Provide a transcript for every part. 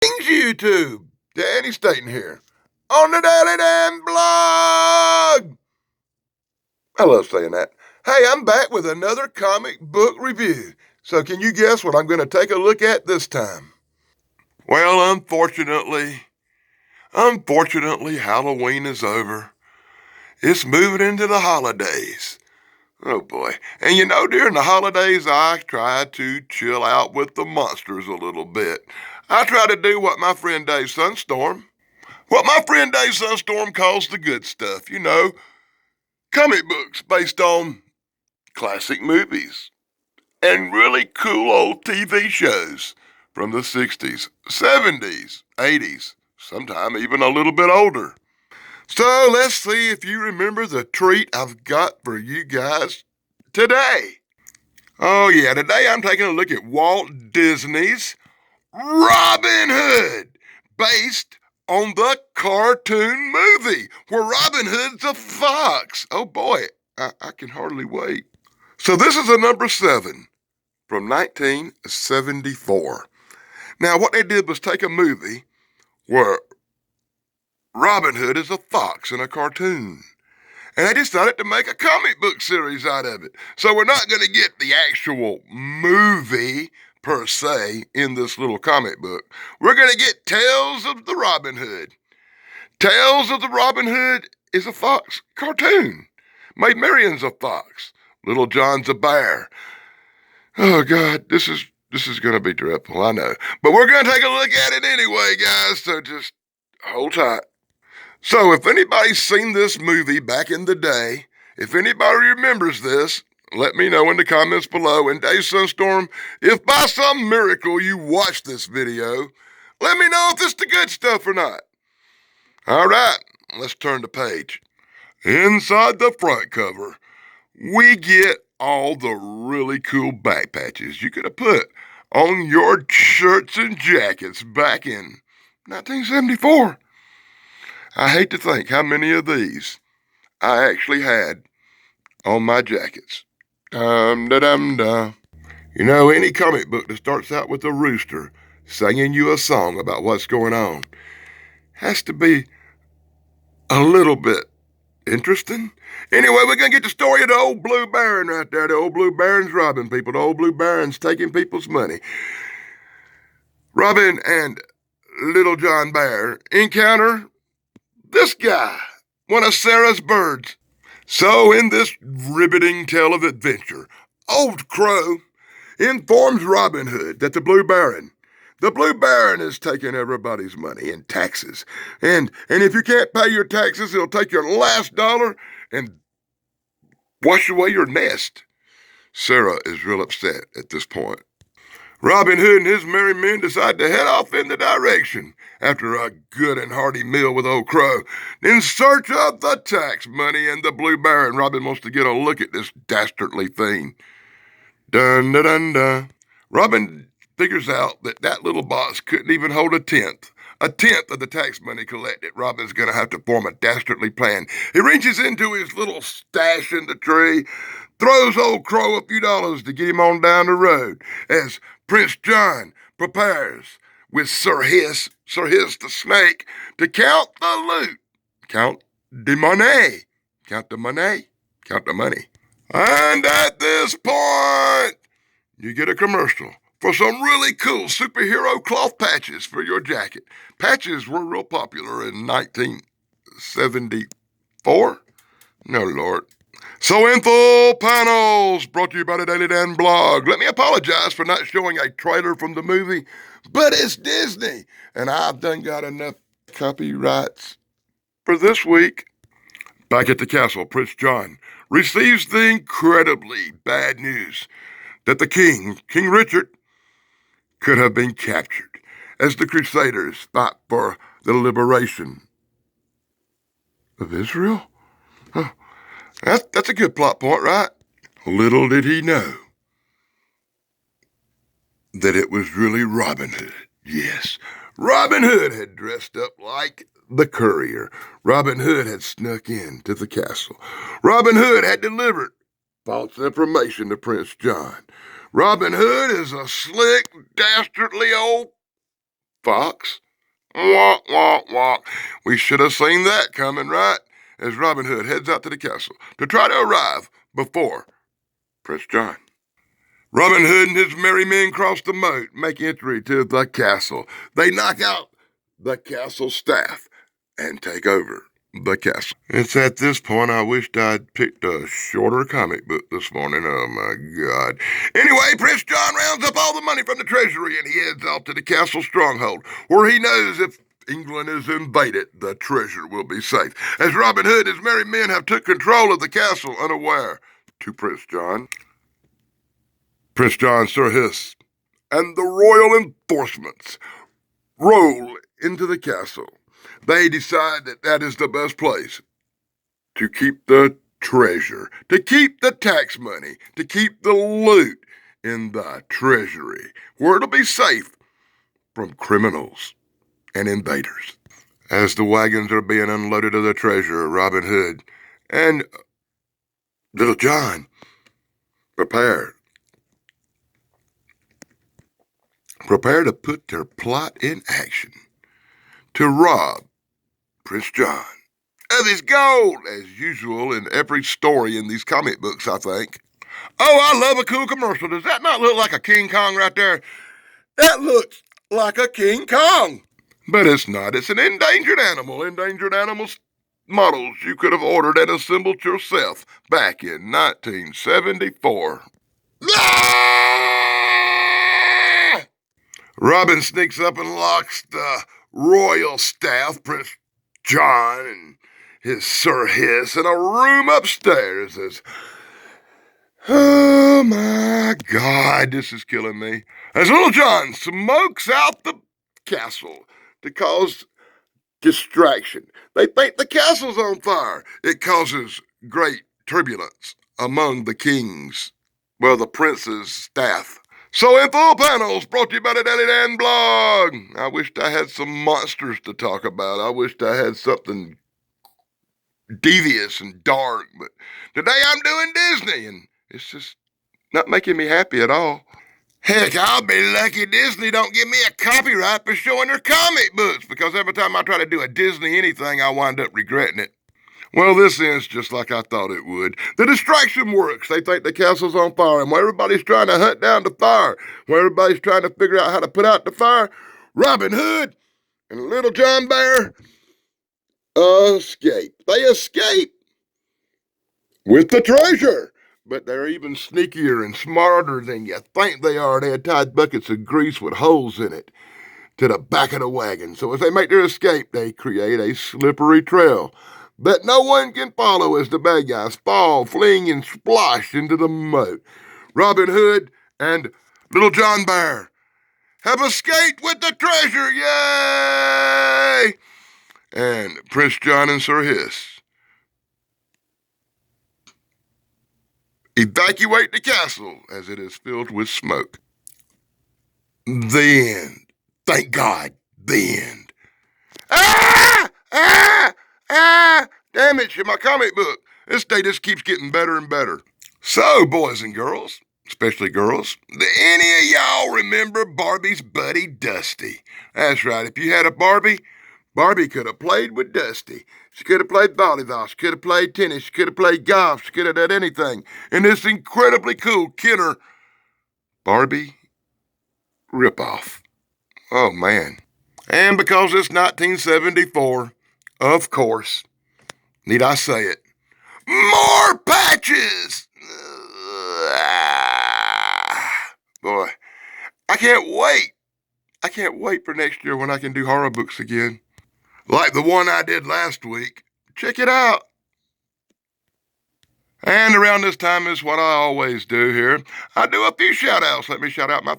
Thanks, YouTube. Danny Staten here on the Daily Dan blog. I love saying that. Hey, I'm back with another comic book review. So can you guess what I'm going to take a look at this time? Well, unfortunately, Halloween is over. It's moving into the holidays. Oh boy. And during the holidays, I try to chill out with the monsters a little bit. I try to do what my friend Dave Sunstorm calls the good stuff, comic books based on classic movies and really cool old TV shows from the 60s, 70s, 80s, sometime even a little bit older. So let's see if you remember the treat I've got for you guys today. Oh, yeah, today I'm taking a look at Walt Disney's Robin Hood, based on the cartoon movie where Robin Hood's a fox. Oh boy, I can hardly wait. So this is a number 7 from 1974. Now, what they did was take a movie where Robin Hood is a fox in a cartoon. And they decided to make a comic book series out of it. So we're not going to get the actual movie per se in this little comic book. We're going to get Tales of the Robin Hood. Tales of the Robin Hood is a fox cartoon. Maid Marian's a fox. Little John's a bear. Oh God, this is going to be dreadful, I know. But we're going to take a look at it anyway, guys, so just hold tight. So if anybody's seen this movie back in the day, if anybody remembers this, let me know in the comments below. And Dave Sunstorm, if by some miracle you watch this video, let me know if it's the good stuff or not. All right, let's turn the page. Inside the front cover, we get all the really cool back patches you could have put on your shirts and jackets back in 1974. I hate to think how many of these I actually had on my jackets. Dum-da-dum-da. Any comic book that starts out with a rooster singing you a song about what's going on has to be a little bit interesting. Anyway, we're going to get the story of the old Blue Baron right there. The old Blue Baron's robbing people. The old Blue Baron's taking people's money. Robin and Little John Bear encounter this guy, one of Sarah's birds. So in this riveting tale of adventure, Old Crow informs Robin Hood that the Blue Baron is taking everybody's money in taxes. And if you can't pay your taxes, he'll take your last dollar and wash away your nest. Sarah is real upset at this point. Robin Hood and his merry men decide to head off in the direction after a good and hearty meal with Old Crow in search of the tax money and the Blue Baron. Robin wants to get a look at this dastardly thing. Dun dun dun dun. Robin figures out that little box couldn't even hold a tenth of the tax money collected. Robin's going to have to form a dastardly plan. He reaches into his little stash in the tree, throws Old Crow a few dollars to get him on down the road as Prince John prepares with Sir Hiss the snake, to count the loot. Count the money. Count the money. Count the money. And at this point, you get a commercial for some really cool superhero cloth patches for your jacket. Patches were real popular in 1974. No, Lord. So info panels brought to you by the Daily Dan blog. Let me apologize for not showing a trailer from the movie, but it's Disney, and I've done got enough copyrights for this week. Back at the castle, Prince John receives the incredibly bad news that the king, King Richard, could have been captured as the Crusaders fought for the liberation of Israel. Huh. That's a good plot point, right? Little did he know that it was really Robin Hood. Yes, Robin Hood had dressed up like the courier. Robin Hood had snuck in to the castle. Robin Hood had delivered false information to Prince John. Robin Hood is a slick, dastardly old fox. Walk, walk, walk. We should have seen that coming, right? As Robin Hood heads out to the castle to try to arrive before Prince John. Robin Hood and his merry men cross the moat, make entry to the castle. They knock out the castle staff and take over the castle. It's at this point I wished I'd picked a shorter comic book this morning. Oh my God. Anyway, Prince John rounds up all the money from the treasury and he heads off to the castle stronghold, where he knows if England is invaded, the treasure will be safe. As Robin Hood and his merry men have took control of the castle unaware to Prince John, Sir Hiss, and the royal enforcements roll into the castle. They decide that that is the best place to keep the treasure, to keep the tax money, to keep the loot in the treasury, where it'll be safe from criminals and invaders. As the wagons are being unloaded of the treasure, Robin Hood and Little John prepare to put their plot in action to rob Prince John of his gold, as usual in every story in these comic books, I think. Oh, I love a cool commercial. Does that not look like a King Kong right there? That looks like a King Kong. But it's not. It's an endangered animal. Endangered animals models you could have ordered and assembled yourself back in 1974. Ah! Robin sneaks up and locks the royal staff, Prince John and his Sir Hiss, in a room upstairs. Oh my God, this is killing me. As Little John smokes out the castle to cause distraction. They think the castle's on fire. It causes great turbulence among the the prince's staff. So in full panels, brought to you by the Daily Dan blog. I wished I had some monsters to talk about. I wished I had something devious and dark, but today I'm doing Disney, and it's just not making me happy at all. Heck, I'll be lucky Disney don't give me a copyright for showing their comic books, because every time I try to do a Disney anything, I wind up regretting it. Well, this ends just like I thought it would. The distraction works. They think the castle's on fire, and while everybody's trying to hunt down the fire, while everybody's trying to figure out how to put out the fire, Robin Hood and Little John Bear escape. They escape with the treasure. But they're even sneakier and smarter than you think they are. They had tied buckets of grease with holes in it to the back of the wagon. So as they make their escape, they create a slippery trail that no one can follow as the bad guys fall, fling, and splosh into the moat. Robin Hood and Little John Bear have escaped with the treasure. Yay! And Prince John and Sir Hiss evacuate the castle as it is filled with smoke. The end. Thank God. The end. Ah! Ah! Ah! Damn it, my comic book. This day just keeps getting better and better. So, boys and girls, especially girls, do any of y'all remember Barbie's buddy Dusty? That's right. If you had a Barbie could have played with Dusty. She could have played volleyball. She could have played tennis. She could have played golf. She could have done anything. In this incredibly cool Kenner Barbie ripoff. Oh, man. And because it's 1974, of course, need I say it, more patches! Boy, I can't wait. I can't wait for next year when I can do horror books again. Like the one I did last week. Check it out. And around this time is what I always do here. I do a few shout-outs. Let me shout out my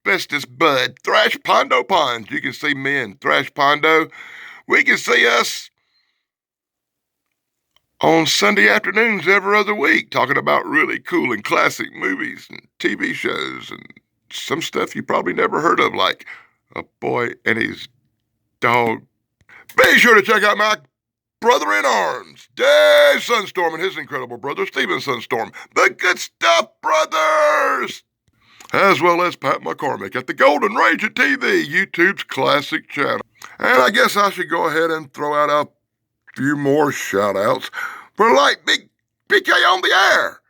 bestest bud, Thrash Pondo Ponds. You can see me and Thrash Pondo. We can see us on Sunday afternoons every other week, talking about really cool and classic movies and TV shows and some stuff you probably never heard of, like A Boy and His Dog. Be sure to check out my brother-in-arms, Dave Sunstorm, and his incredible brother, Steven Sunstorm, the Good Stuff Brothers. as well as Pat McCormick at the Golden Ranger TV, YouTube's classic channel. And I guess I should go ahead and throw out a few more shout-outs for like Big BK on the air.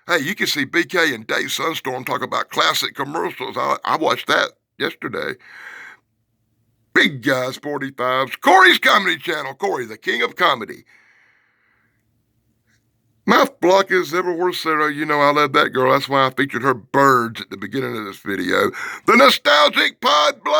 Hey, you can see BK and Dave Sunstorm talk about classic commercials. I watched that yesterday. Big Guys 45's Corey's Comedy Channel. Corey, the king of comedy. My flock is everywhere, Sarah. You know I love that girl. That's why I featured her birds at the beginning of this video. The Nostalgic Pod Blast!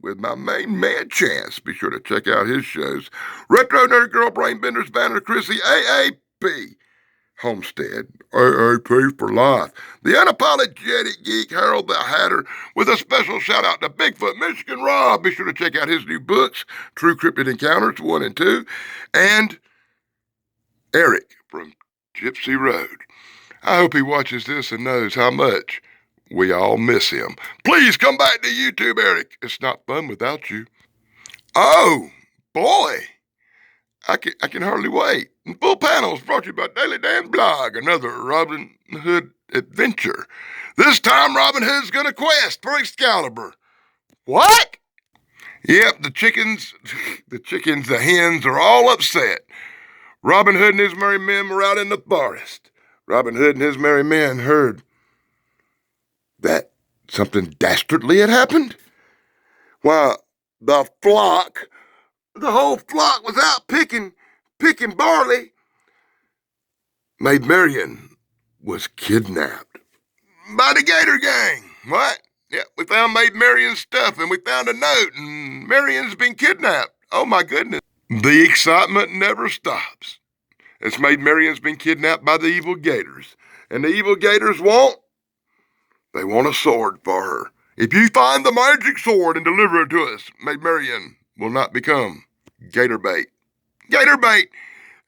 With my main man, Chance. Be sure to check out his shows. Retro Nerd Girl, Brainbenders, Banner, Chrissy, AAP. Homestead, AAP for life. The Unapologetic Geek, Harold the Hatter, with a special shout out to Bigfoot Michigan Rob. Be sure to check out his new books, True Cryptid Encounters 1 and 2, and Eric from Gypsy Road. I hope he watches this and knows how much we all miss him. Please come back to YouTube, Eric. It's not fun without you. Oh, boy. I can hardly wait. And Full Panels brought to you by Daily Dan Blog, another Robin Hood adventure. This time Robin Hood's gonna quest for Excalibur. What? Yep, the hens are all upset. Robin Hood and his merry men were out in the forest. Robin Hood and his merry men heard that something dastardly had happened. Why, the whole flock was out picking barley. Maid Marian was kidnapped by the Gator Gang. What? Yeah, we found Maid Marian's stuff and we found a note and Marian's been kidnapped. Oh my goodness. The excitement never stops. It's Maid Marian's been kidnapped by the evil Gators. And the evil Gators want a sword for her. If you find the magic sword and deliver it to us, Maid Marian will not become Gator bait. Gator bait!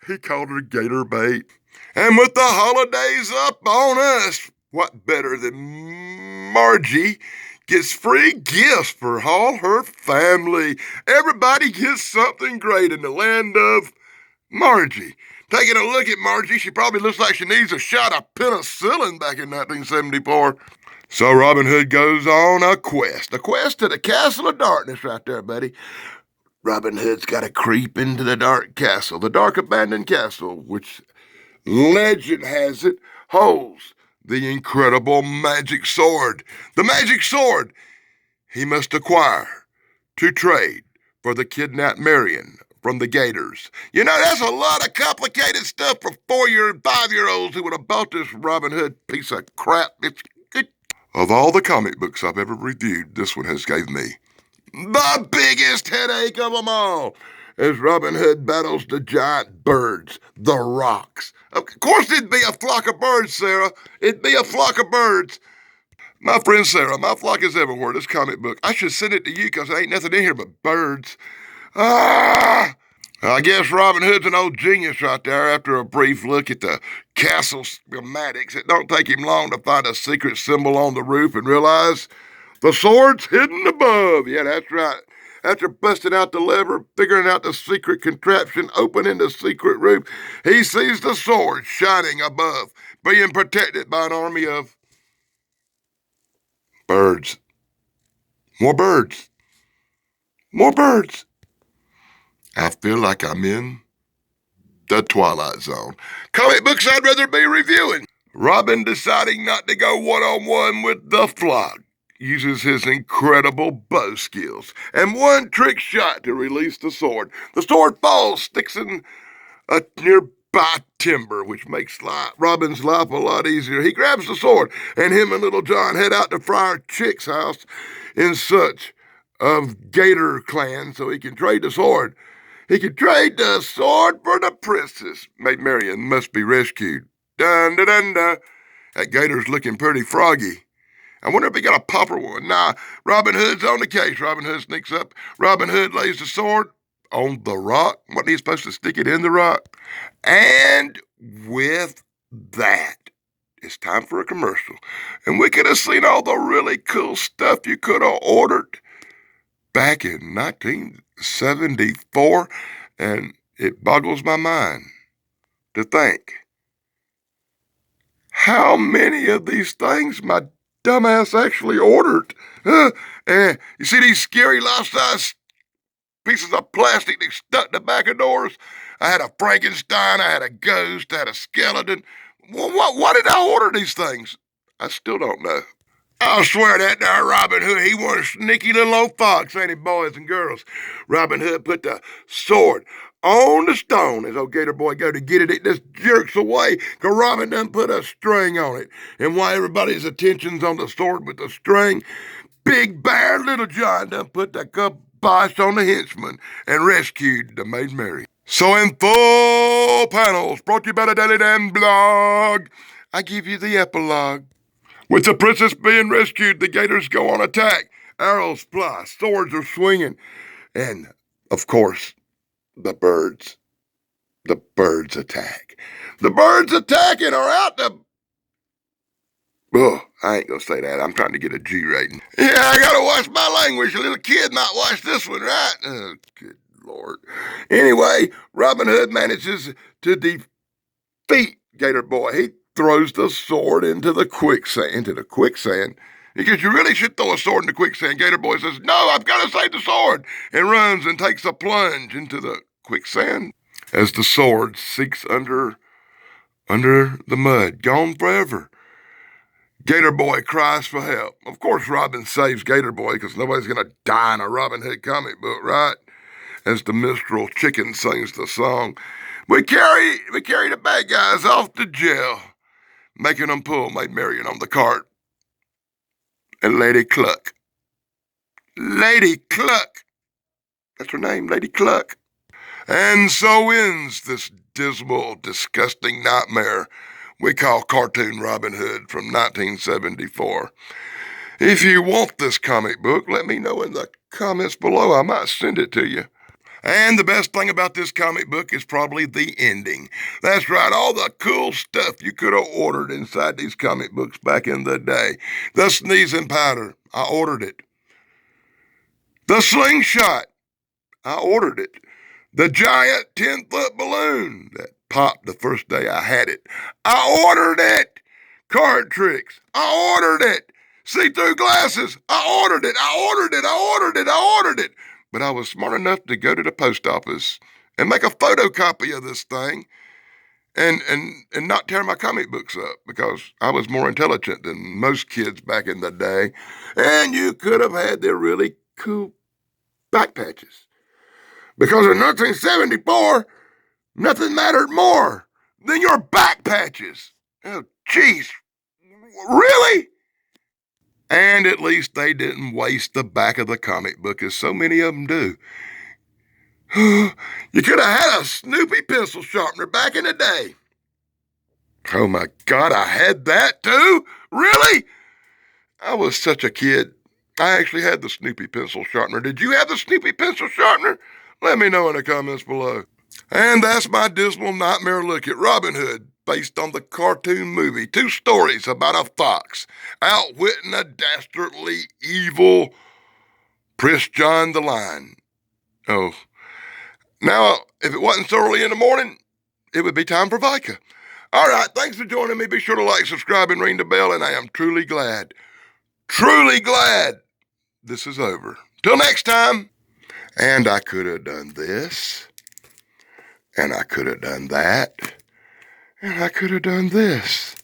He called her Gator bait. And with the holidays up on us, what better than Margie gets free gifts for all her family? Everybody gets something great in the land of Margie. Taking a look at Margie, she probably looks like she needs a shot of penicillin back in 1974. So Robin Hood goes on a quest to the Castle of Darkness right there, buddy. Robin Hood's got to creep into the dark castle, the dark abandoned castle, which legend has it holds the incredible magic sword. The magic sword he must acquire to trade for the kidnapped Marian from the Gators. You know, that's a lot of complicated stuff for 4-year and 5-year-olds who would have bought this Robin Hood piece of crap. It's good. Of all the comic books I've ever reviewed, this one has gave me the biggest headache of them all, as Robin Hood battles the giant birds, the rocks. Of course it'd be a flock of birds, Sarah. It'd be a flock of birds. My friend Sarah, my flock is everywhere, this comic book. I should send it to you because there ain't nothing in here but birds. Ah! I guess Robin Hood's an old genius right there. After a brief look at the castle schematics, it don't take him long to find a secret symbol on the roof and realize the sword's hidden above. Yeah, that's right. After busting out the lever, figuring out the secret contraption, opening the secret roof, he sees the sword shining above, being protected by an army of birds. More birds. More birds. I feel like I'm in the Twilight Zone. Comic books I'd rather be reviewing. Robin deciding not to go one-on-one with the flock uses his incredible bow skills and one trick shot to release the sword. The sword falls, sticks in a nearby timber, which makes Robin's life a lot easier. He grabs the sword, and him and Little John head out to Friar Chick's house in search of Gator Clan so he can trade the sword. He can trade the sword for the princess. Maid Marian must be rescued. Dun dun dun dun. That Gator's looking pretty froggy. I wonder if he got a popper one. Nah, Robin Hood's on the case. Robin Hood sneaks up. Robin Hood lays the sword on the rock. Wasn't he supposed to stick it in the rock? And with that, it's time for a commercial. And we could have seen all the really cool stuff you could have ordered back in 1974. And it boggles my mind to think how many of these things my dumbass actually ordered. And you see these scary life-size pieces of plastic that stuck in the back of doors? I had a Frankenstein, I had a ghost, I had a skeleton. Why did I order these things? I still don't know. I'll swear that there Robin Hood, he was a sneaky little old fox, ain't he, boys and girls? Robin Hood put the sword on the stone as old Gator Boy go to get it. It just jerks away because Robin done put a string on it. And while everybody's attention's on the sword with the string, Big Bear Little John done put the kibosh on the henchman and rescued the Maid Mary. So in full panels, brought to you by the Daily Damn Blog, I give you the epilogue. With the princess being rescued, the gators go on attack. Arrows fly, swords are swinging, and, of course, the birds. The birds attack. The birds attacking are out to... Oh, I ain't gonna say that. I'm trying to get a G rating. Yeah, I gotta watch my language. A little kid might watch this one, right? Oh, good Lord. Anyway, Robin Hood manages to defeat Gator Boy. He throws the sword into the quicksand. Because you really should throw a sword in the quicksand. Gator Boy says, "No, I've got to save the sword," and runs and takes a plunge into the quicksand as the sword sinks under the mud, gone forever. Gator Boy cries for help. Of course, Robin saves Gator Boy because nobody's going to die in a Robin Hood comic book, right? As the minstrel chicken sings the song. We carry the bad guys off to jail, making them pull Maid Marian on the cart. And Lady Cluck. That's her name, Lady Cluck. And so ends this dismal, disgusting nightmare we call Cartoon Robin Hood from 1974. If you want this comic book, let me know in the comments below. I might send it to you. And the best thing about this comic book is probably the ending. That's right, all the cool stuff you could have ordered inside these comic books back in the day. The sneezing powder, I ordered it. The slingshot, I ordered it. The giant 10-foot balloon that popped the first day I had it, I ordered it. Card tricks, I ordered it. See-through glasses, I ordered it. But I was smart enough to go to the post office and make a photocopy of this thing and not tear my comic books up because I was more intelligent than most kids back in the day. And you could have had the really cool back patches. Because in 1974, nothing mattered more than your back patches. Oh, jeez. Really? And at least they didn't waste the back of the comic book as so many of them do. You could have had a Snoopy pencil sharpener back in the day. Oh my God, I had that too? Really? I was such a kid. I actually had the Snoopy pencil sharpener. Did you have the Snoopy pencil sharpener? Let me know in the comments below. And that's my dismal nightmare look at Robin Hood, based on the cartoon movie. 2 stories about a fox outwitting a dastardly evil Prince John the Lion. Oh, now, if it wasn't so early in the morning, it would be time for Vika. All right, thanks for joining me. Be sure to like, subscribe, and ring the bell, and I am truly glad this is over. Till next time. And I could have done this, and I could have done that, and I could have done this,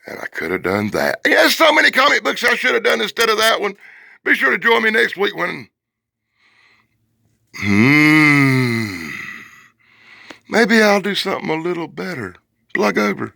and I could have done that. Yeah, there's so many comic books I should have done instead of that one. Be sure to join me next week when... Maybe I'll do something a little better. Plug over.